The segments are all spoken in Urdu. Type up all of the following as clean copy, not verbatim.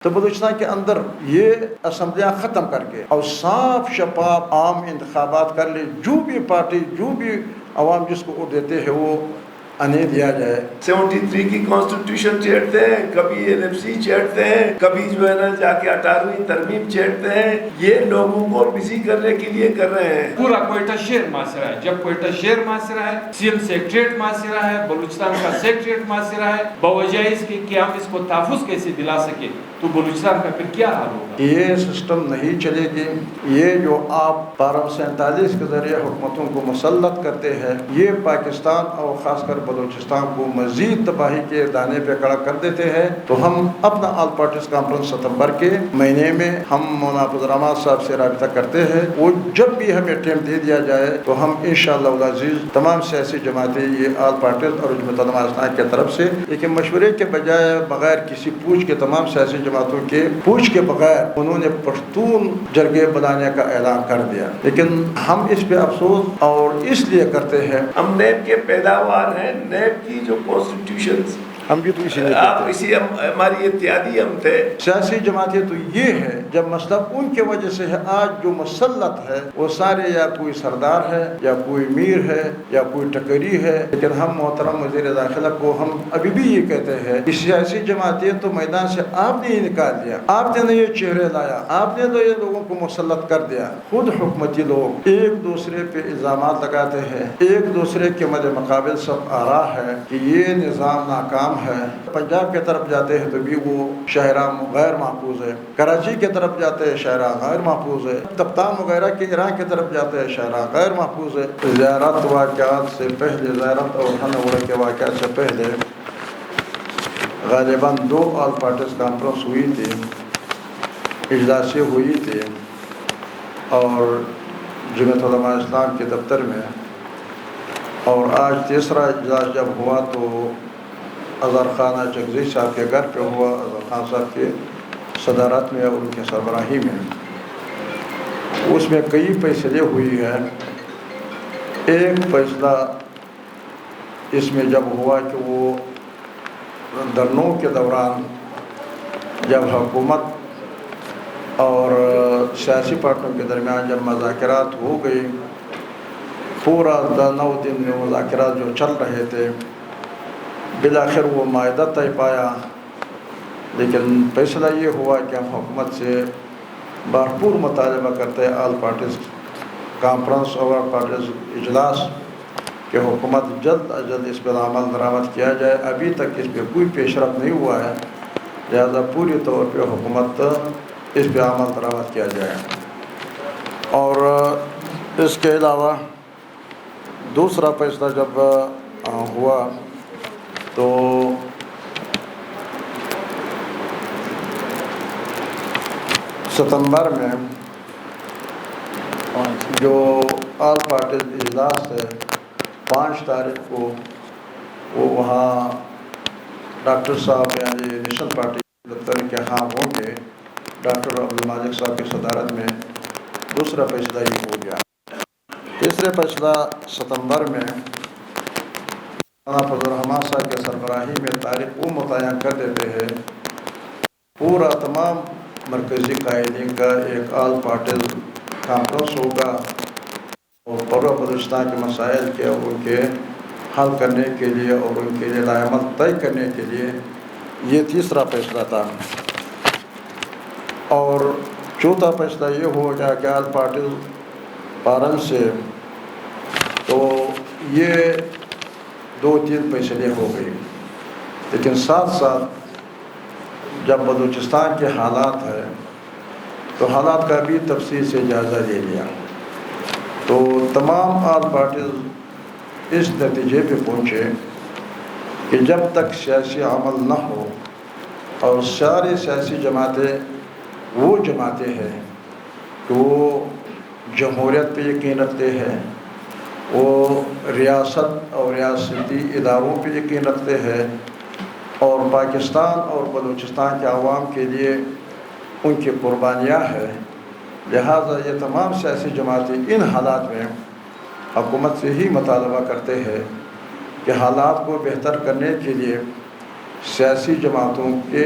تو بلوچستان کے اندر یہ اسمبلیاں ختم کر کے اور صاف شفاف عام انتخابات کر لے، جو بھی پارٹی جو بھی عوام جس کو ووٹ دیتے ہیں وہ انہیں دیا جائے۔ 73 کی کانسٹیٹیوشن چھیڑتے ہیں، کبھی LFC چھیڑتے ہیں، کبھی جو ہے نا جا کے 18ویں ترمیم چھیڑتے ہیں، یہ لوگوں کو بزی کرنے کے لیے کر رہے ہیں۔ پورا کوئٹہ شہر محاصرہ ہے، جب کوئٹہ شہر محاصرہ ہے، CM سیکٹریٹ محاصرہ ہے، بلوچستان کا سیکٹریٹ محاصرہ ہے، بوجہ اس کے کہ ہم اس کو تحفظ کیسے دلا سکے، تو بلوچستان کا پھر کیا حال ہوگا؟ یہ سسٹم نہیں چلے گی۔ یہ جو آپ پارہ 47 کے ذریعے حکومتوں کو مسلط کرتے ہیں، یہ پاکستان اور خاص کر بلوچستان کو مزید تباہی کے دانے پہ کھڑا کر دیتے ہیں۔ تو ہم اپنا آل پارٹیز کانفرنس ستمبر کے مہینے میں ہم مولانا عبدالرحمان صاحب سے رابطہ کرتے ہیں، وہ جب بھی ہمیں ٹائم دے دیا جائے تو ہم انشاءاللہ العزیز تمام سیاسی جماعتیں یہ آل پارٹیز اور جمعیت علماء اسلام کی طرف سے لیکن مشورے کے بجائے بغیر کسی پوچھ کے تمام سیاسی جماعتوں کے پوچھ کے بغیر انہوں نے پختون جرگے بنانے کا اعلان کر دیا، لیکن ہم اس پہ افسوس اور اس لیے کرتے ہیں ہم نیب کے پیداوار ہیں، نیب کی جو کانسٹیٹیوشنز ہم بھی تو اسی لیے آپ کرتے اسی ہماری اتحادی ہم تھے۔ سیاسی جماعتیں تو یہ ہے جب مسئلہ ان کے وجہ سے ہے، آج جو مسلط ہے وہ سارے یا کوئی سردار ہے یا کوئی میر ہے یا کوئی ٹکری ہے، لیکن ہم محترم وزیر داخلہ کو ہم ابھی بھی یہ کہتے ہیں کہ سیاسی جماعتیں تو میدان سے آپ نے ہی نکال دیا، آپ نے یہ چہرے لایا، آپ نے تو یہ لوگوں کو مسلط کر دیا۔ خود حکومتی لوگ ایک دوسرے پہ الزامات لگاتے ہیں، ایک دوسرے کے مد مقابل سب آرا ہے کہ یہ نظام ناکام ہے۔ پنجاب کی طرف جاتے ہیں تو بھی وہ شاہراہ غیر محفوظ ہے، کراچی کی طرف جاتے ہیں شاہراہ غیر محفوظ ہے، تفتان وغیرہ کے ایران کی طرف جاتے ہیں شاہراہ غیر محفوظ ہے۔ زیارت واقعات سے پہلے، زیارت اور ہنوڑ کے واقعات سے پہلے غالباً 2 آل پارٹیز کانفرنس ہوئی تھی، اجلاسیں ہوئی تھی، اور جمعیت علماء اسلام کے دفتر میں، اور آج تیسرا اجلاس جب ہوا تو اظہر خانہ جگزی صاحب کے گھر پہ ہوا، اظہر خان صاحب کے صدارت میں اور ان کے سربراہی میں۔ اس میں کئی فیصلے ہوئی ہیں۔ ایک فیصلہ اس میں جب ہوا کہ وہ دھرنوں کے دوران جب حکومت اور سیاسی پارٹیوں کے درمیان جب مذاکرات ہو گئی، پورا 9 دن میں مذاکرات جو چل رہے تھے، بالآخر وہ معاہدہ طے پایا، لیکن فیصلہ یہ ہوا کہ ہم حکومت سے بھرپور مطالبہ کرتے ہیں آل پارٹیز کانفرنس اور آل پارٹیز اجلاس کہ حکومت جلد از جلد اس پر عمل درآمد کیا جائے۔ ابھی تک اس پہ کوئی پیش رفت نہیں ہوا ہے، لہذا پوری طور پہ حکومت اس پہ عمل درآمد کیا جائے۔ اور اس کے علاوہ دوسرا فیصلہ جب ہوا تو ستمبر میں جو آل پارٹیز اجلاس ہے 5 تاریخ کو، وہ وہاں ڈاکٹر صاحب یعنی نیشنل پارٹی دفتر کے ہاں ہوں گے، ڈاکٹر عبدالمالک صاحب کی صدارت میں۔ دوسرا فیصلہ یہ ہو گیا۔ تیسرے فیصلہ ستمبر میں مولانا عبدالرحمان صاحب کے سربراہی میں تاریخ وہ متعین کر دیتے ہیں، پورا تمام مرکزی قائدین کا ایک آل پارٹیز کانفرنس ہوگا، اور پورا بلوچستان کے مسائل کے اور ان کے حل کرنے کے لیے اور ان کے لیے رائے عمل طے کرنے کے لیے، یہ تیسرا فیصلہ تھا۔ اور چوتھا فیصلہ یہ ہو گیا کہ آل پارٹیز پارن سے تو یہ 2-3 فیصلے ہو گئی، لیکن ساتھ ساتھ جب بلوچستان کے حالات ہے تو حالات کا بھی تفصیل سے جائزہ لے لیا، تو تمام آل پارٹیز اس نتیجے پہ پہنچے کہ جب تک سیاسی عمل نہ ہو، اور سارے سیاسی جماعتیں وہ جماعتیں ہیں کہ وہ جمہوریت پہ یقین رکھتے ہیں، وہ ریاست اور ریاستی اداروں پہ یقین رکھتے ہیں، اور پاکستان اور بلوچستان کے عوام کے لیے ان کی قربانیاں ہیں، لہٰذا یہ تمام سیاسی جماعتیں ان حالات میں حکومت سے ہی مطالبہ کرتے ہیں کہ حالات کو بہتر کرنے کے لیے سیاسی جماعتوں کے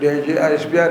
DIG ISPR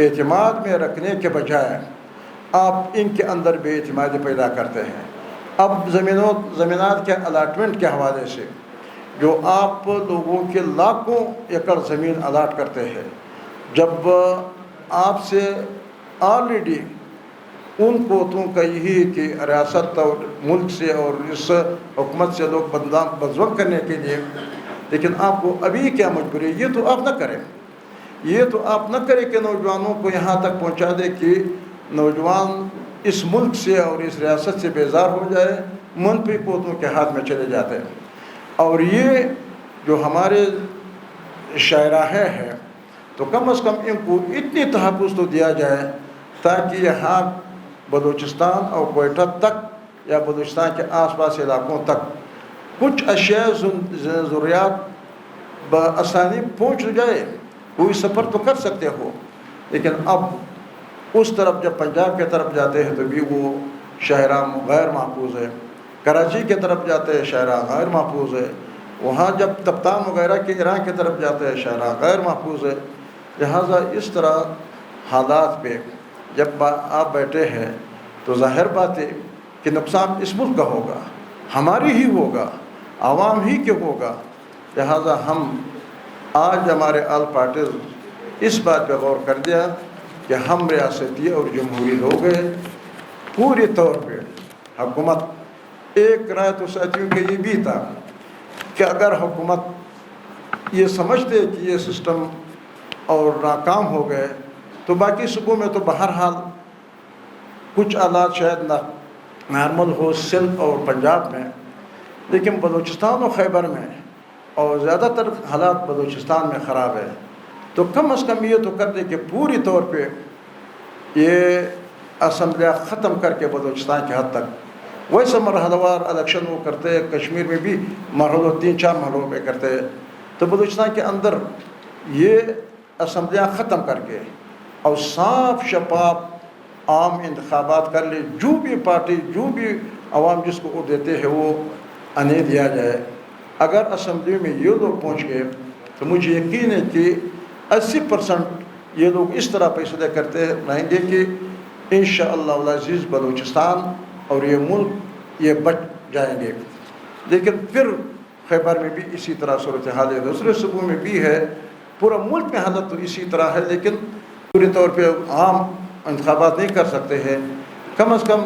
اعتماد میں رکھنے کے بجائے آپ ان کے اندر بے اعتمادی پیدا کرتے ہیں۔ اب زمینات کے الاٹمنٹ کے حوالے سے جو آپ لوگوں کے لاکھوں ایکڑ زمین الاٹ کرتے ہیں، جب آپ سے آلریڈی ان قوتوں کا یہی کہ ریاست اور ملک سے اور اس حکومت سے لوگ بدزوق کرنے کے لیے، لیکن آپ کو ابھی کیا مجبوری ہے؟ یہ تو آپ نہ کریں، یہ تو آپ نہ کریں کہ نوجوانوں کو یہاں تک پہنچا دے کہ نوجوان اس ملک سے اور اس ریاست سے بیزار ہو جائے، منفی قوتوں کے ہاتھ میں چلے جاتے ہیں۔ اور یہ جو ہمارے شاہراہیں ہیں تو کم از کم ان کو اتنی تحفظ تو دیا جائے تاکہ یہاں بلوچستان اور کوئٹہ تک یا بلوچستان کے آس پاس علاقوں تک کچھ اشیاء ضروریات بآسانی پہنچ جائے۔ کوئی سفر تو کر سکتے ہو، لیکن اب اس طرف جب پنجاب کے طرف جاتے ہیں تو بھی وہ شاہراہ غیر محفوظ ہے، کراچی کے طرف جاتے ہیں شاہراہ غیر محفوظ ہے، وہاں جب تبتان وغیرہ کے ایران کی طرف جاتے ہیں شاہراہ غیر محفوظ ہے۔ لہٰذا اس طرح حالات پہ جب آپ بیٹھے ہیں تو ظاہر بات ہے کہ نقصان اس ملک کا ہوگا، ہماری ہی ہوگا، عوام ہی کے ہوگا۔ لہٰذا ہم آج ہمارے آل پارٹیز اس بات پہ غور کر دیا کہ ہم ریاستی اور جمہوری لوگ ہیں، پوری طور پہ حکومت ایک رائے تو ساتھیوں کے یہ بھی تھا کہ اگر حکومت یہ سمجھتے کہ یہ سسٹم اور ناکام ہو گئے تو باقی صوبوں میں تو بہرحال کچھ حالات شاید نارمل ہو سندھ اور پنجاب میں، لیکن بلوچستان اور خیبر میں اور زیادہ تر حالات بلوچستان میں خراب ہے، تو کم از کم یہ تو کر دے کہ پوری طور پہ یہ اسمبلیاں ختم کر کے بلوچستان کے حد تک ویسے مرحلہ وار الیکشن وہ کرتے ہیں، کشمیر میں بھی مرحلوں 3-4 مرحلوں پہ کرتے ہیں، تو بلوچستان کے اندر یہ اسمبلیاں ختم کر کے اور صاف شفاف عام انتخابات کر لے، جو بھی پارٹی جو بھی عوام جس کو ووٹ دیتے ہیں وہ انہیں دیا جائے۔ اگر اسمبلی میں یہ لوگ پہنچ گئے تو مجھے یقین ہے کہ 80% یہ لوگ اس طرح فیصلے کرتے رہیں گے کہ انشاءاللہ العزیز بلوچستان اور یہ ملک یہ بچ جائیں گے۔ لیکن پھر خیبر میں بھی اسی طرح صورتحال ہے، دوسرے صوبوں میں بھی ہے، پورا ملک میں حالت تو اسی طرح ہے، لیکن پوری طور پہ عام انتخابات نہیں کر سکتے ہیں۔ کم از کم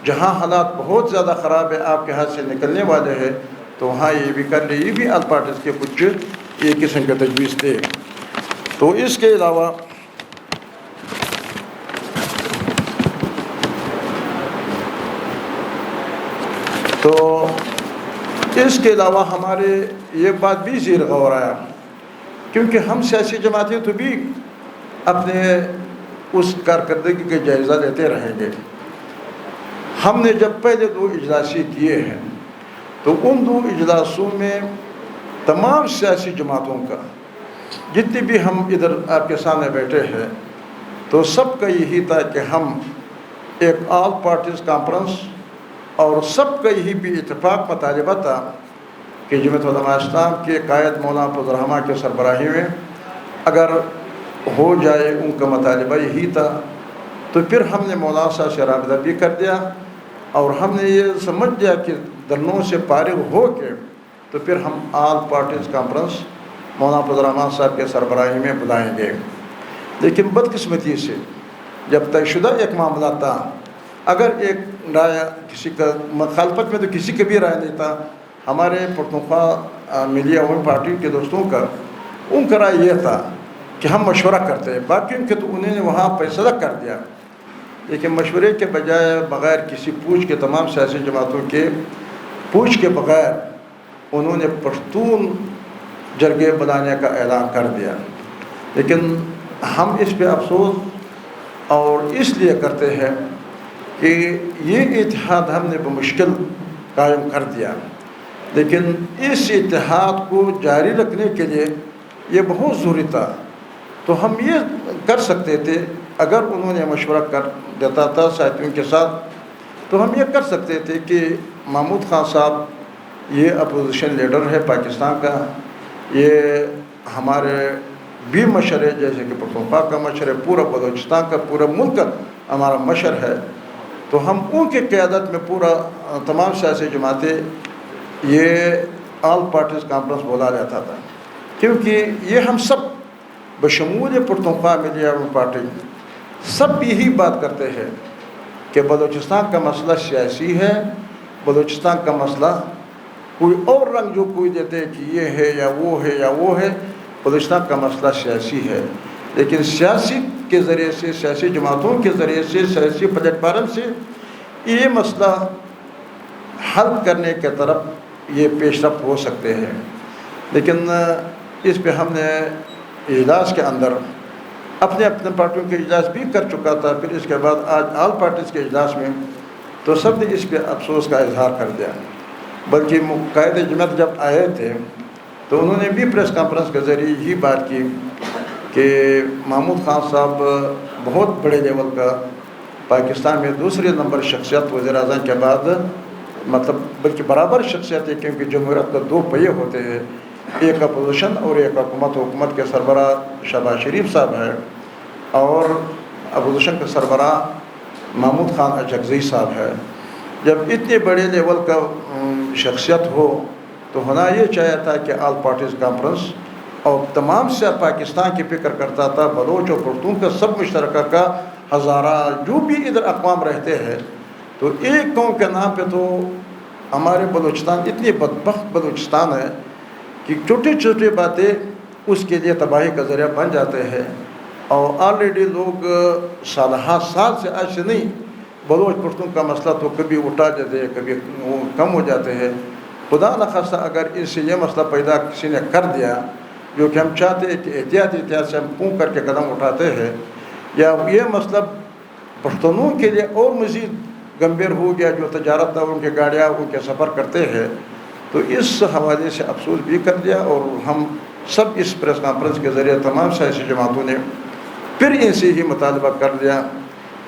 جہاں حالات بہت زیادہ خراب ہے، آپ کے ہاتھ سے نکلنے والے ہیں، تو وہاں یہ بھی کر لیں۔ یہ بھی آل پارٹیز کے کچھ ایک قسم کا تجویز تھے۔ تو اس کے علاوہ ہمارے یہ بات بھی زیر غور آیا، کیونکہ ہم سیاسی جماعتیں تو بھی اپنے اس کارکردگی کا جائزہ لیتے رہیں گے۔ ہم نے جب پہلے 2 اجلاسی کیے ہیں تو ان 2 اجلاسوں میں تمام سیاسی جماعتوں کا، جتنی بھی ہم ادھر آپ کے سامنے بیٹھے ہیں، تو سب کا یہی تھا کہ ہم ایک آل پارٹیز کانفرنس اور سب کا یہی بھی اتفاق مطالبہ تھا کہ جمعیت علماء اسلام کے قائد مولانا فضل الرحمن کے سربراہی میں اگر ہو جائے، ان کا مطالبہ یہی تھا، تو پھر ہم نے مولانا صاحب سے رابطہ بھی کر دیا اور ہم نے یہ سمجھ لیا کہ دنوں سے فارغ ہو کے تو پھر ہم آل پارٹیز کانفرنس مولانا فضل الرحمن صاحب کے سربراہی میں بلائیں گے۔ لیکن بدقسمتی سے جب طے شدہ ایک معاملہ تھا، اگر ایک رائے کسی کا مخالفت میں تو کسی کا بھی رائے نہیں تھا، ہمارے پختونخوا ملی عوامی پارٹی کے دوستوں کا ان کا رائے یہ تھا کہ ہم مشورہ کرتے ہیں، باقیوں کے تو انہوں نے وہاں فیصلہ کر دیا، لیکن مشورے کے بجائے بغیر کسی پوچھ کے تمام سیاسی جماعتوں کے پوچھ کے بغیر انہوں نے پختون جرگے بنانے کا اعلان کر دیا۔ لیکن ہم اس پہ افسوس اور اس لیے کرتے ہیں کہ یہ اتحاد ہم نے بمشکل قائم کر دیا، لیکن اس اتحاد کو جاری رکھنے کے لیے یہ بہت ضروری تھا۔ تو ہم یہ کر سکتے تھے، اگر انہوں نے مشورہ کر دیتا تھا ساتھیوں کے ساتھ، تو ہم یہ کر سکتے تھے کہ محمود خان صاحب یہ اپوزیشن لیڈر ہے پاکستان کا، یہ ہمارے بھی مشر ہے، جیسے کہ پختونخوا کا مشر ہے، پورا بلوچستان کا، پورا ملک کا ہمارا مشر ہے، تو ہم ان کی قیادت میں پورا تمام سیاسی جماعتیں یہ آل پارٹیز کانفرنس بولا جاتا تھا، کیونکہ یہ ہم سب بشمول پختونخوا میڈیا پارٹی سب یہی بات کرتے ہیں کہ بلوچستان کا مسئلہ سیاسی ہے، بلوچستان کا مسئلہ کوئی اور رنگ جو کوئی دیتے کہ یہ ہے یا وہ ہے یا وہ ہے، بلوچستان کا مسئلہ سیاسی ہے، لیکن سیاسی کے ذریعے سے، سیاسی جماعتوں کے ذریعے سے، سیاسی پلیٹ فارم سے یہ مسئلہ حل کرنے کے طرف یہ پیش رفت ہو سکتے ہیں۔ لیکن اس پہ ہم نے اجلاس کے اندر اپنے پارٹیوں کے اجلاس بھی کر چکا تھا، پھر اس کے بعد آج آل پارٹیز کے اجلاس میں تو سب نے اس پہ افسوس کا اظہار کر دیا، بلکہ قائد جماعت جب آئے تھے تو انہوں نے بھی پریس کانفرنس کے ذریعے یہی بات کی کہ محمود خان صاحب بہت بڑے لیول کا پاکستان میں دوسرے نمبر شخصیت وزیر اعظم کے بعد، مطلب بلکہ برابر شخصیت ہے، کیونکہ جمہوریت کا دو پہیے ہوتے ہیں، ایک اپوزیشن اور ایک حکومت کے سربراہ شہباز شریف صاحب ہے، اور اپوزیشن کے سربراہ محمود خان اچکزئی صاحب ہے۔ جب اتنے بڑے لیول کا شخصیت ہو تو ہونا یہ چاہیے تھا کہ آل پارٹیز کانفرنس اور تمام سے پاکستان کی فکر کرتا تھا، بلوچ اور پختون کا سب مشترکہ کا، ہزارہ جو بھی ادھر اقوام رہتے ہیں، تو ایک قوم کے نام پہ تو ہمارے بلوچستان اتنی بدبخت بلوچستان ہے کہ چھوٹی چھوٹی باتیں اس کے لیے تباہی کا ذریعہ بن جاتے ہیں، اور آلریڈی لوگ سالہ سال سے آج سے نہیں، بلوچ پختون کا مسئلہ تو کبھی اٹھا دیتے ہیں، کبھی کم ہو جاتے ہیں۔ خدا نخواستہ اگر اس سے یہ مسئلہ پیدا کسی نے کر دیا، جو کہ ہم چاہتے ہیں کہ احتیاط سے ہم پونک کر کے قدم اٹھاتے ہیں، یا یہ مسئلہ پختونوں کے لیے اور مزید گمبھیر ہو گیا، جو تجارت ان کے گاڑیاں ان کے سفر کرتے ہیں، تو اس حوالے سے افسوس بھی کر دیا، اور ہم سب اس پریس کانفرنس کے ذریعے تمام سیاسی جماعتوں نے پھر ان سے ہی مطالبہ کر لیا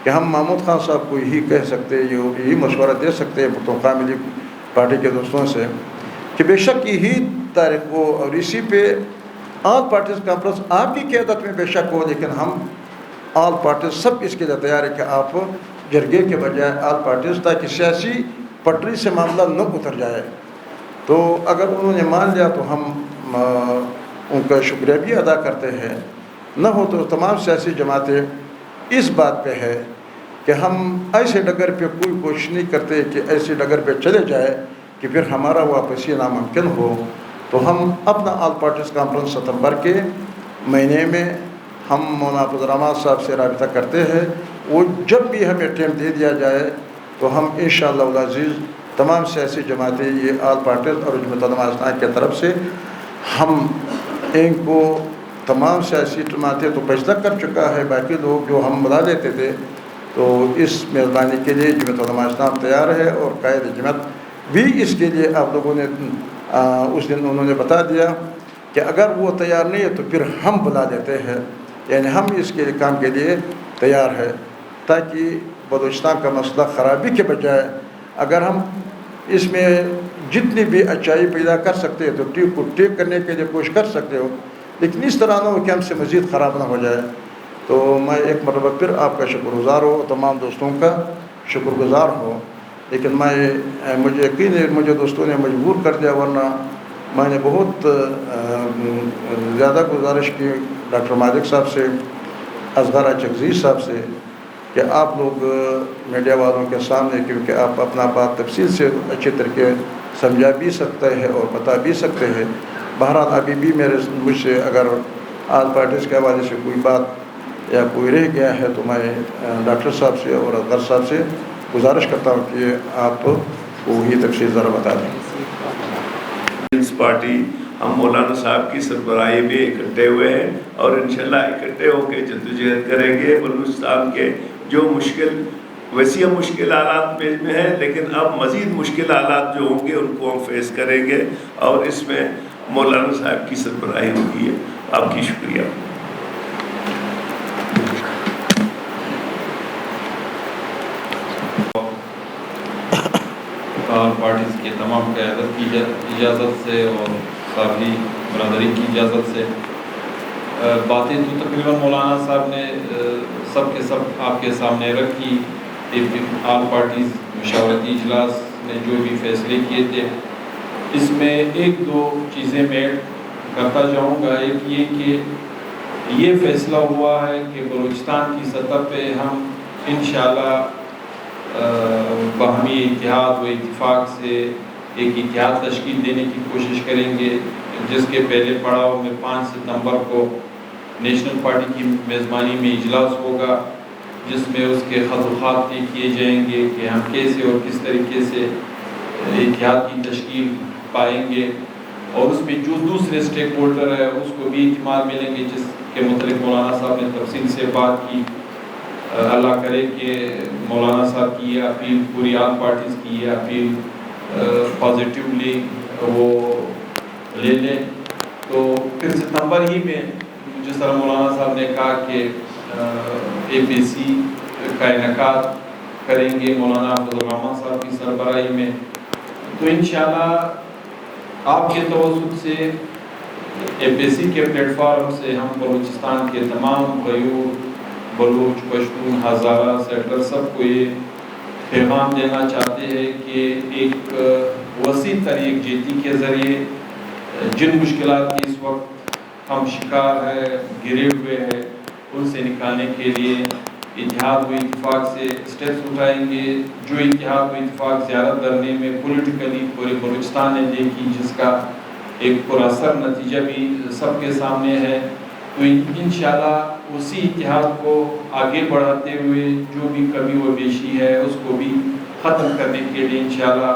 کہ ہم محمود خان صاحب کو یہی کہہ سکتے ہیں، یہی مشورہ دے سکتے ہیں پختونخوا ملی پارٹی کے دوستوں سے کہ بے شک یہی تاریخ ہو، اور اسی پہ آل پارٹیز کانفرنس آپ کی قیادت میں بے شک ہو، لیکن ہم آل پارٹیز سب اس کے لیے تیار ہے کہ آپ جرگے کے بجائے آل پارٹیز، تاکہ سیاسی پٹری سے معاملہ نہ اتر جائے۔ تو اگر انہوں نے مان لیا تو ہم ان کا شکریہ بھی ادا کرتے ہیں، نہ ہو تو تمام سیاسی جماعتیں اس بات پہ ہے کہ ہم ایسے ڈگر پہ کوئی کوشش نہیں کرتے کہ ایسے ڈگر پہ چلے جائے کہ پھر ہمارا واپسی ناممکن ہو۔ تو ہم اپنا آل پارٹیز کانفرنس ستمبر کے مہینے میں ہم مولانا عبد الرحمان صاحب سے رابطہ کرتے ہیں، وہ جب بھی ہمیں ٹائم دے دیا جائے تو ہم انشاءاللہ العزیز تمام سیاسی جماعتیں، یہ آل پارٹیز اور جمعیت علماء اسلام کی طرف سے ہم ان کو تمام سیاسی جماعتیں تو فیصلہ کر چکا ہے، باقی لوگ جو ہم بلا لیتے تھے، تو اس میزبانی کے لیے جمعیت علماء اسلام تیار ہے، اور قائد جماعت بھی اس کے لیے آپ لوگوں نے اس دن انہوں نے بتا دیا کہ اگر وہ تیار نہیں ہے تو پھر ہم بلا دیتے ہیں، یعنی ہم اس کے کام کے لیے تیار ہے، تاکہ بلوچستان کا مسئلہ خرابی کے بجائے اگر ہم اس میں جتنی بھی اچھائی پیدا کر سکتے ہیں تو ٹھیک کو ٹھیک کرنے کے لیے کوشش کر سکتے ہو، لیکن اس طرح نہ ہو کہ ہم سے مزید خراب نہ ہو جائے۔ تو میں ایک مرتبہ پھر آپ کا شکر گزار ہوں، تمام دوستوں کا شکر گزار ہوں، لیکن مجھے یقین ہے مجھے دوستوں نے مجبور کر دیا، ورنہ میں نے بہت زیادہ گزارش کی ڈاکٹر مالک صاحب سے، اصغر اچکزئی صاحب سے، کہ آپ لوگ میڈیا والوں کے سامنے، کیونکہ آپ اپنا بات تفصیل سے اچھے طریقے سمجھا بھی سکتے ہیں اور بتا بھی سکتے ہیں۔ بہرحال ابھی بھی مجھ سے اگر آل پارٹیز کے حوالے سے کوئی بات یا کوئی رہ گیا ہے تو میں ڈاکٹر صاحب سے اور اصغر صاحب سے گزارش کرتا ہوں کہ آپ وہی تفصیل ذرا بتا دیں۔ اس پارٹی ہم مولانا صاحب کی سربراہی میں اکٹھے ہوئے ہیں، اور انشاءاللہ اکٹھے ہو کے جدوجہد کریں گے۔ بلوچستان کے جو وسیع مشکل حالات میں ہیں، لیکن اب مزید مشکل حالات جو ہوں گے ان کو ہم فیس کریں گے، اور اس میں مولانا صاحب کی سربراہی ہوگی ہے۔ آپ کی شکریہ۔ آل پارٹیز کے تمام قیادت کی اجازت سے اور کافی برادری کی اجازت سے باتیں تو تقریباً مولانا صاحب نے سب کے سب آپ کے سامنے رکھی. آل پارٹیز مشاورتی اجلاس نے جو بھی فیصلے کیے تھے اس میں ایک دو چیزیں میں کرتا جاؤں گا. ایک یہ کہ یہ فیصلہ ہوا ہے کہ بلوچستان کی سطح پہ ہم انشاءاللہ باہمی اتحاد و اتفاق سے ایک اتحاد تشکیل دینے کی کوشش کریں گے, جس کے پہلے پڑاؤ میں 5 ستمبر کو نیشنل پارٹی کی میزبانی میں اجلاس ہوگا, جس میں اس کے خط و خط طے کیے جائیں گے کہ ہم کیسے اور کس طریقے سے اتحاد کی تشکیل پائیں گے, اور اس میں جو دوسرے سٹیک ہولڈر ہے اس کو بھی اعتماد ملیں گے, جس کے متعلق مولانا صاحب نے تفصیل سے بات کی. اللہ کرے کہ مولانا صاحب کی یہ اپیل, پوری آل پارٹیز کی یہ اپیل پازیٹیولی وہ لے لیں. تو پھر ستمبر ہی میں جس طرح مولانا صاحب نے کہا کہ اے پی سی کا انعقاد کریں گے مولانا عبدالرحمن صاحب کی سربراہی میں, تو انشاءاللہ آپ کے توسط سے اے پی سی کے پلیٹ فارم سے ہم بلوچستان کے تمام غیور بلوچ, پشتون, ہزارہ, سیٹلر سب کو یہ پیغام دینا چاہتے ہیں کہ ایک وسیع تر یکجہتی کے ذریعے جن مشکلات کی اس وقت ہم شکار ہیں, گرے ہوئے ہیں, ان سے نکالنے کے لیے اتحاد و اتفاق سے اسٹیپس اٹھائیں گے. جو اتحاد و اتفاق زیارت دھرنے میں پولیٹیکلی پورے بلوچستان نے دیکھی, جس کا ایک پراثر نتیجہ بھی سب کے سامنے ہے, تو انشاءاللہ اسی اتحاد کو آگے بڑھاتے ہوئے جو بھی کمی و بیشی ہے اس کو بھی ختم کرنے کے لیے انشاءاللہ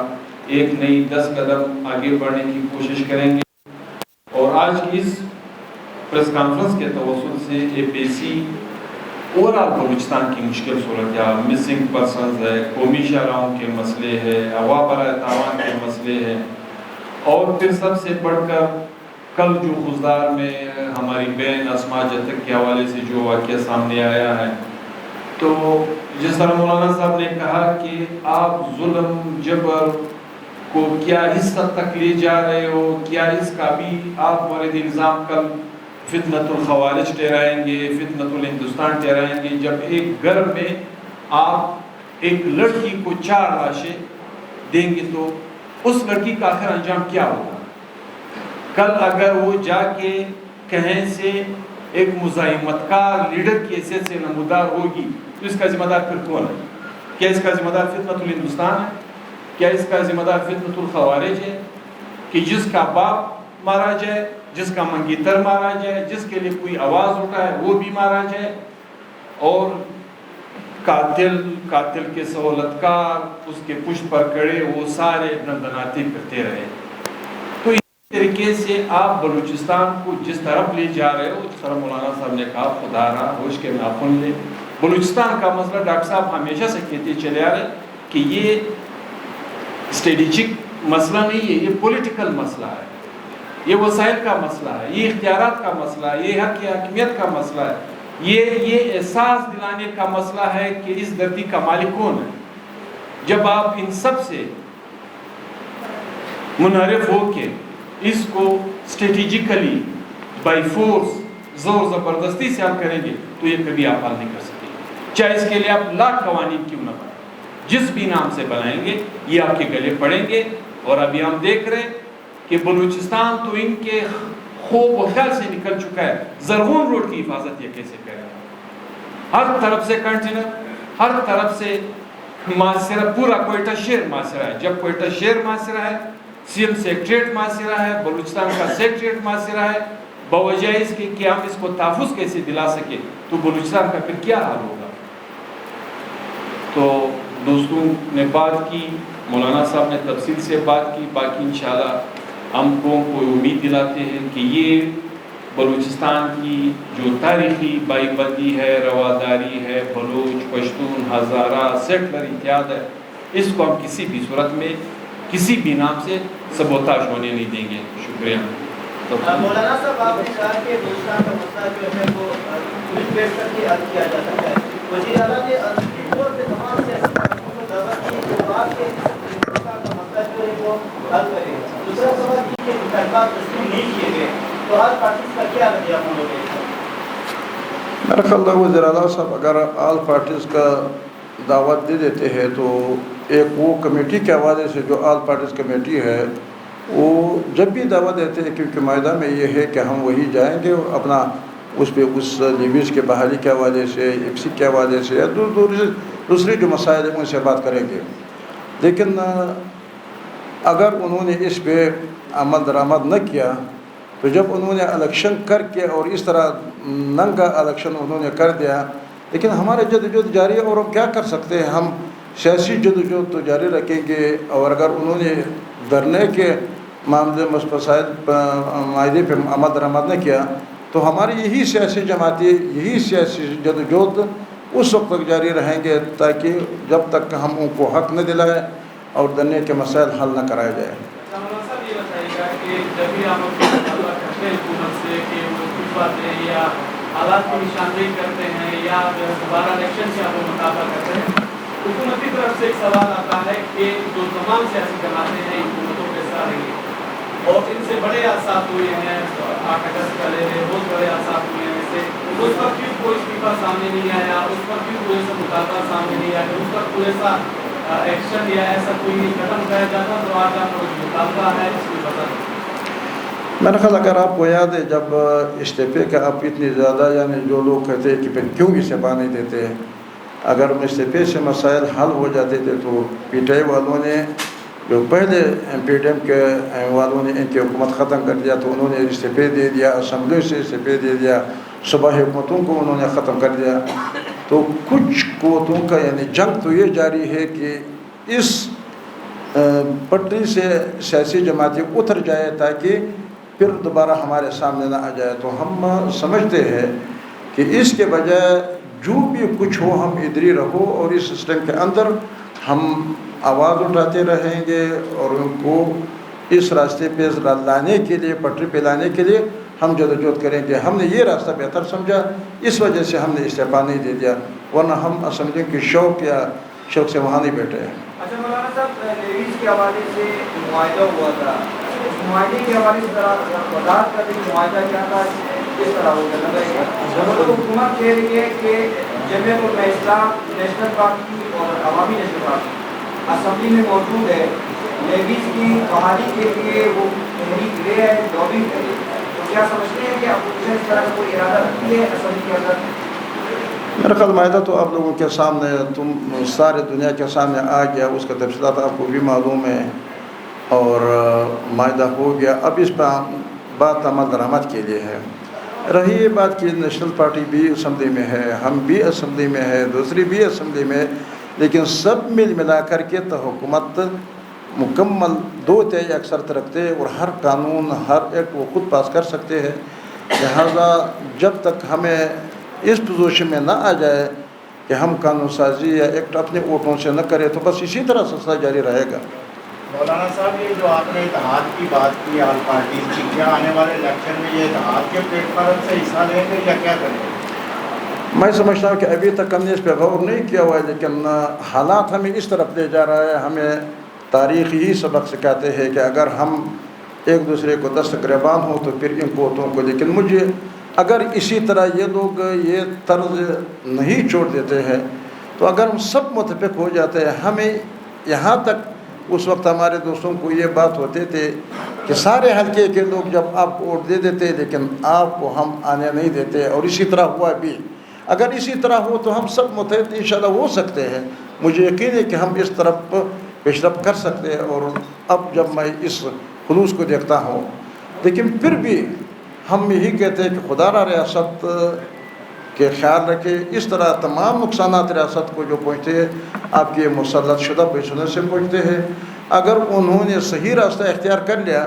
ایک نئی 10 قدم آگے بڑھنے کی کوشش کریں گے. اور آج کی اس پریس کانفرنس کے توسط سے اے پی سی اوورآل بلوچستان کی مشکل صورتحال, مسنگ پرسنز ہے, قومی شاہراہوں کے مسئلے ہے, ہوا برائے تاوان کے مسئلے ہیں, اور پھر سب سے بڑھ کر کل جو خضدار میں ہماری بہن اسما جتک کے حوالے سے جو واقعہ سامنے آیا ہے, تو جس طرح مولانا صاحب نے کہا کہ آپ ظلم جبر کو کیا اس حد تک لے جا رہے ہو, کیا اس کا بھی آپ مورد الزام کل فتنۃ الخوارج ٹھہرائیں گے, فتنۃ الہندوستان ٹھہرائیں گے, جب ایک گھر میں آپ ایک لڑکی کو 4 لاشیں دیں گے تو اس لڑکی کا آخر انجام کیا ہوگا؟ کل اگر وہ جا کے کہیں سے ایک مزاحمت کار لیڈر کی حیثیت سے نمودار ہوگی تو اس کا ذمہ دار پھر کون ہے؟ کیا اس کا ذمہ دار فتنۃ الہندوستان ہے؟ کیا اس کا ذمہ دار فتنۃ الخوارج ہے کہ جس کا باپ مارا جائے, جس کا منگیتر مارا جائے, جس کے لیے کوئی آواز اٹھائے وہ بھی مارا جائے, اور قاتل کے سہولتکار اس کے پشت پر کڑے وہ سارے نندناتے پھرتے رہے. تو اس طریقے سے آپ بلوچستان کو جس طرف لے جا رہے ہو, جس طرح مولانا صاحب نے کہا خدا را ہوش کے ناخن لے. بلوچستان کا مسئلہ ڈاکٹر صاحب ہمیشہ سے کہتے چلے آ رہے کہ یہ اسٹریٹجک مسئلہ نہیں ہے, یہ پولیٹیکل مسئلہ ہے, یہ وسائل کا مسئلہ ہے, یہ اختیارات کا مسئلہ ہے, یہ حق حاکمیت کا مسئلہ ہے, یہ احساس دلانے کا مسئلہ ہے کہ اس دھرتی کا مالک کون ہے. جب آپ ان سب سے منحرف ہو کے اس کو اسٹریٹجیکلی بائی فورس زور زبردستی سے آپ کریں گے تو یہ کبھی آپ حل نہیں کر سکیں گے, چاہے اس کے لیے آپ لاکھ قوانین کیوں نہ بنائیں, جس بھی نام سے بنائیں گے یہ آپ کے گلے پڑیں گے. اور ابھی ہم دیکھ رہے ہیں کہ بلوچستان تو ان کے خوف و خیال سے نکل چکا ہے. زرغون روڈ کی حفاظت یہ کیسے کرے گا؟ ہر طرف سے کنٹینر, ہر طرف سے محاصرہ, پورا کوئٹہ شہر محاصرہ ہے. جب کوئٹہ شہر محاصرہ ہے, سی ایم سیکٹریٹ محاصرہ ہے, بلوچستان کا سیکٹریٹ محاصرہ ہے, بوجہ اس کے کہ ہم اس کو تحفظ کیسے دلا سکے, تو بلوچستان کا پھر کیا حال ہوگا؟ تو دوستوں نے بات کی, مولانا صاحب نے تفصیل سے بات کی. باقی انشاءاللہ ہم کو امید دلاتے ہیں کہ یہ بلوچستان کی جو تاریخی بائی بندی ہے, رواداری ہے, بلوچ, پشتون, ہزارہ, سیٹلر اتحاد ہے, اس کو ہم کسی بھی صورت میں کسی بھی نام سے سبوتاژ ہونے نہیں دیں گے. شکریہ. مولانا صاحب آپ نے کہا کہ بلوچستان کا مسئلہ جو ہے وہ پولیس بیٹھ کر کے حل کیا جا سکتا ہے. وزیر اعلیٰ نے طور پہ تمام سیاسی پارٹیوں کو دعوت کی کہ وہ آپ کے بلوچستان کا مسئلہ جو ہے وہ حل کرے. دوسرا سوال یہ کہ انتخابات تسلیم نہیں کیے گئے تو آج پارٹیز کا کیا رد عمل ہوگا؟ میرا خیال ہے وزیر اعلیٰ صاحب اگر آل پارٹیز کا دعوت دے دیتے ہیں تو ایک وہ کمیٹی کے حوالے سے جو آل پارٹیز کمیٹی ہے وہ جب بھی دعوت دیتے ہیں، کیونکہ معاہدہ میں یہ ہے کہ ہم وہی جائیں گے اپنا اس پہ اس لیویز کے بحالی کے حوالے سے، ایف سی کے حوالے سے یا دوسری جو مسائل ہیں ان سے بات کریں گے. لیکن اگر انہوں نے اس پہ عمل درآمد نہ کیا تو جب انہوں نے الیکشن کر کے اور اس طرح ننگا الیکشن انہوں نے کر دیا، لیکن ہمارے جدوجہد جاری ہے اور ہم کیا کر سکتے ہیں؟ ہم سیاسی جدوجہد تو جاری رکھیں گے، اور اگر انہوں نے دھرنے کے معاملے مسائل معاہدے پہ عمل درآمد نہ کیا تو ہماری یہی سیاسی جماعتیں، یہی سیاسی جدوجہد اس وقت تک جاری رہیں گے تاکہ جب تک ہم ان کو حق نہ دلائیں اور دھرنے کے مسائل حل نہ کرائے جائیں. صاحب یہ بتائیے گا کہ جب بھی آپ مطالبہ کرتے ہیں حکومت سے کہ وہ کچھ باتیں یا حالات کی نشاندہی کرتے ہیں یا جو ہے دوبارہ الیکشن سے آپ مطالبہ کرتے ہیں، حکومت کی طرف سے ایک سوال آتا ہے کہ جو تمام سیاسی جماعتیں ہیں حکومتوں کے ساتھ رہی ہیں اور ان سے بڑے حادثات ہوئے ہیں، 8 اگست کا لے لیں، بہت بڑے حادثات ہوئے ہیں، ایسے اس پر کیوں کوئی استعفیٰ سامنے نہیں آیا، اس پر کیوں کوئی سا مطالبہ سامنے نہیں آیا، اس پر کوئی ایسا ایکشن یا ایسا کوئی قدم اٹھایا جاتا تو آج آپ کا مطالبہ ہے اس کی وجہ سے؟ میرا خیال اگر آپ کو یاد ہے جب استعفے کا آپ اتنی زیادہ یعنی جو لوگ کہتے ہیں کہ پھر کیوں استعفیٰ نہیں دیتے، اگر استعفے سے مسائل حل ہو جاتے تھے تو پی ٹی آئی والوں نے جو پہلے پی ٹی ایم کے والوں نے ان کی حکومت ختم کر دیا تو انہوں نے استعفے دے دیا، اسمبلی سے استعفے دے دیا، صوبائی حکومتوں کو انہوں نے ختم کر دیا. تو کچھ قوتوں کا یعنی جنگ تو یہ جاری ہے کہ اس پٹری سے سیاسی جماعتیں اتر جائے تاکہ پھر دوبارہ ہمارے سامنے نہ آ جائے. تو ہم سمجھتے ہیں کہ اس کے بجائے جو بھی کچھ ہو ہم ادھری رہو اور اس سسٹم کے اندر ہم آواز اٹھاتے رہیں گے اور ان کو اس راستے پہ لانے کے لیے، پٹری پہ لانے کے لیے ہم جدوجہد کریں گے. ہم نے یہ راستہ بہتر سمجھا، اس وجہ سے ہم نے استعفیٰ نہیں دے دیا، ورنہ ہم اسمبلی کی شوق سے وہاں نہیں بیٹھے ہیں. اچھا مولانا صاحب، لیویز کے حوالے سے معاہدہ ہوا تھا، اس معاہدے کے حوالے سے ذرا وضاحت کر دیں. معاہدہ کیا تھا، کس طرح ہو گیا؟ حکومت کہہ رہی ہے کہ جمعیت الاسلام نیشنل پارٹی اور عوامی نیشنل پارٹی اسمبلی میں موجود ہے، لیویز کی بحالی کے لیے وہ تحریک لے ہے، لابنگ کرے، تو کیا سمجھتے ہیں کہ اپوزیشن اس طرح کا کوئی ارادہ رکھتی ہے اسمبلی کے اندر؟ میرا خیال معاہدہ تو آپ لوگوں کے سامنے، سارے دنیا کے سامنے آ گیا، اس کا تفصیلات آپ کو بھی معلوم ہے اور معاہدہ ہو گیا. اب اس پہ بات عمل درآمد کے لیے ہے. رہی یہ بات کہ نیشنل پارٹی بھی اسمبلی میں ہے، ہم بھی اسمبلی میں ہے، دوسری بھی اسمبلی میں، لیکن سب ملا کر کے تو حکومت مکمل 2/3 اکثرت رکھتے اور ہر قانون ہر ایک وہ خود پاس کر سکتے ہیں. لہذا جب تک ہمیں اس پوزیشن میں نہ آ جائے کہ ہم قانون سازی یا ایکٹ اپنے ووٹوں سے نہ کریں تو بس اسی طرح سلسلہ جاری رہے گا. مولانا صاحب، یہ جو آپ نے اتحاد کی بات کی آل پارٹیز کی، کیا آنے والے الیکشن میں یہ اتحاد کے پلیٹ فارم سے حصہ لیں گے یا کیا کریں گے؟ میں سمجھتا ہوں کہ ابھی تک ہم نے اس پہ غور نہیں کیا ہوا ہے، لیکن حالات ہمیں اس طرف لے جا رہا ہے. ہمیں تاریخ یہی سبق سکھاتے ہیں کہ اگر ہم ایک دوسرے کو دست گریبان ہوں تو پھر ان قوتوں کو، لیکن مجھے اگر اسی طرح یہ لوگ یہ طرز نہیں چھوڑ دیتے ہیں تو اگر ہم سب متفق ہو جاتے ہیں، ہمیں یہاں تک اس وقت ہمارے دوستوں کو یہ بات ہوتے تھے کہ سارے حلقے کے لوگ جب آپ کو ووٹ دے دیتے لیکن آپ کو ہم آنے نہیں دیتے، اور اسی طرح ہوا بھی. اگر اسی طرح ہو تو ہم سب متحد انشاءاللہ ہو سکتے ہیں. مجھے یقین ہے کہ ہم اس طرف پیش رفت کر سکتے ہیں. اور اب جب میں اس خلوص کو دیکھتا ہوں، لیکن پھر بھی ہم یہی کہتے ہیں کہ خدا را ریاست کے خیال رکھے. اس طرح تمام نقصانات ریاست کو جو پہنچتے ہیں آپ کے مسلط شدہ پیسوں سے پہنچتے ہیں. اگر انہوں نے صحیح راستہ اختیار کر لیا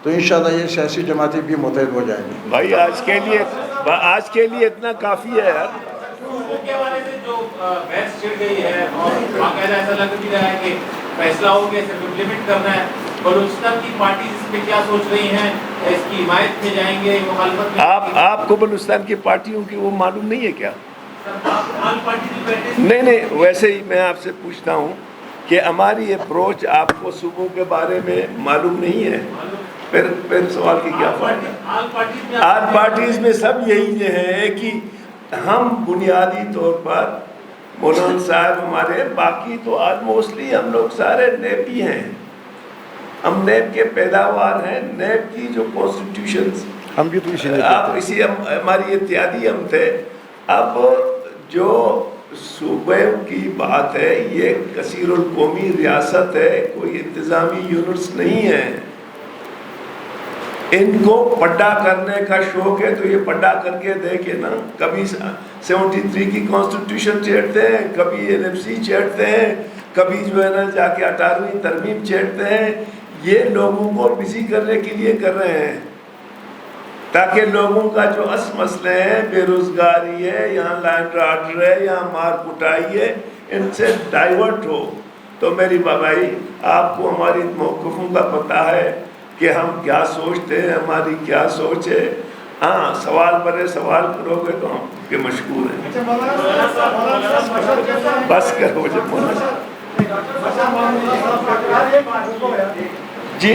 تو انشاءاللہ یہ سیاسی جماعتیں بھی متحد ہو جائیں گی. بھائی آج کے لیے اتنا کافی ہے یار. کے حوالے سے جو بحث چھڑ گئی ہے اور باقاعدہ ایسا لگ بھی رہا ہے کہ فیصلہ ہو گیا صرف امپلیمنٹ کرنا ہے، بلوچستان کی پارٹیز اس پہ کیا سوچ رہی ہیں؟ اس کی حمایت میں جائیں گے، مخالفت میں؟ آپ کو بلوچستان کی پارٹیوں کی وہ معلوم نہیں ہے کیا؟ آل پارٹی بیٹھے نہیں، ویسے ہی میں آپ سے پوچھتا ہوں کہ ہماری اپروچ آپ کو صوبوں کے بارے میں معلوم نہیں ہے. پھر سوال کی کیا بات ہے؟ آل پارٹیز میں سب یہی ہے کہ ہم بنیادی طور پر مولانا صاحب ہمارے، باقی تو آج موسٹلی ہم لوگ سارے نیپی ہیں، ہم نیب کے پیداوار ہیں، نیب کی جو کانسٹیٹیوشنز ہم بھی تو اسی نے آپ اسی ہماری اتحادی ہم تھے۔ اب جو صوبے کی بات ہے، یہ کثیر القومی ریاست ہے، کوئی انتظامی یونٹس نہیں ہے۔ ان کو پڈا کرنے کا شوق ہے تو یہ پڈا کر کے دیکھے نا، کبھی 73 کی کانسٹیٹیوشن چھیڑتے ہیں، کبھی NFC چھیڑتے ہیں، کبھی جو ہے نا جا کے 18ویں ترمیم چھیڑتے ہیں۔ یہ لوگوں کو بزی کرنے کے لیے کر رہے ہیں تاکہ لوگوں کا جو اصل مسئلے ہیں، بے روزگاری ہے، یہاں لینڈ آرڈر ہے، یہاں مار کٹائی ہے، ان سے ڈائیورٹ ہو۔ تو میری بابائی، آپ کو ہماری موقفوں کا پتہ ہے کہ ہم کیا سوچتے ہیں، ہماری کیا سوچ ہے۔ ہاں، سوال پر سوال کرو گے تو ہم کے مشکور ہیں۔ بس کرو جب مولانا جی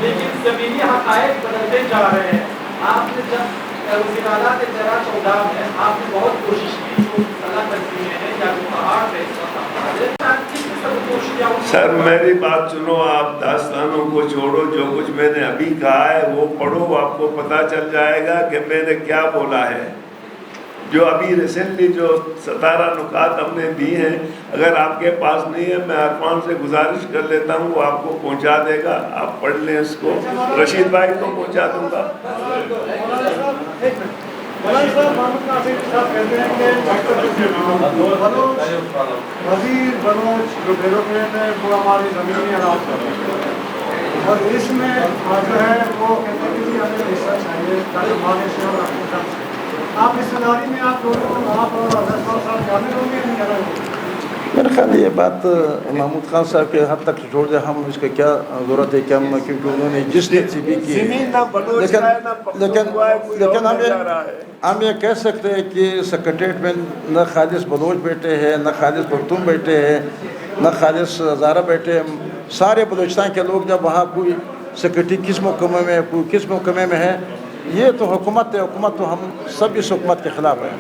لیکن زمینی حقائق بدلتے جا رہے ہیں۔ آپ نے جب وزیر اعلیٰ کے زیرہ چودہ میں آپ نے بہت کوشش کی، جو صلاح تنظیمیں ہیں یا جو پہاڑ پہ سر میری بات سنو، آپ داستانوں کو چھوڑو، جو کچھ میں نے ابھی کہا ہے وہ پڑھو، آپ کو پتہ چل جائے گا کہ میں نے کیا بولا ہے۔ جو ابھی ریسنٹلی جو 17 نکات ہم نے دی ہیں، اگر آپ کے پاس نہیں ہے میں عرفان سے گزارش کر لیتا ہوں، وہ آپ کو پہنچا دے گا، آپ پڑھ لیں اس کو، رشید بھائی کو پہنچا دوں گا۔ وزیر بلوچ جو بیوروکریٹ ہے وہ ہماری زمینی اراض کر رہے ہیں، اور اس میں جو ہے وہ کہتے ہیں کہ ہمیں حصہ چاہیے تاکہ سے اور حقیقت سے آپ اس سناری میں آپ لوگوں آپ اور صاحب جانے ہوں گے نہیں جانے ہوں گے؟ میرا خیال یہ بات محمود خان صاحب کے حد تک چھوڑ دیں، ہم اس کا کیا ضرورت ہے کہ ہم، کیونکہ انہوں نے جس نے سی بی کی، لیکن ہم یہ کہہ سکتے ہیں کہ سیکریٹریٹ میں نہ خالص بلوچ بیٹھے ہیں، نہ خالص پختون بیٹھے ہیں، نہ خالص ہزارہ بیٹھے ہیں، سارے بلوچستان کے لوگ جب وہاں کوئی سیکریٹری کس محکمے میں، کوئی کس محکمے میں ہے، یہ تو حکومت ہے، حکومت تو ہم سب اس حکومت کے خلاف ہیں۔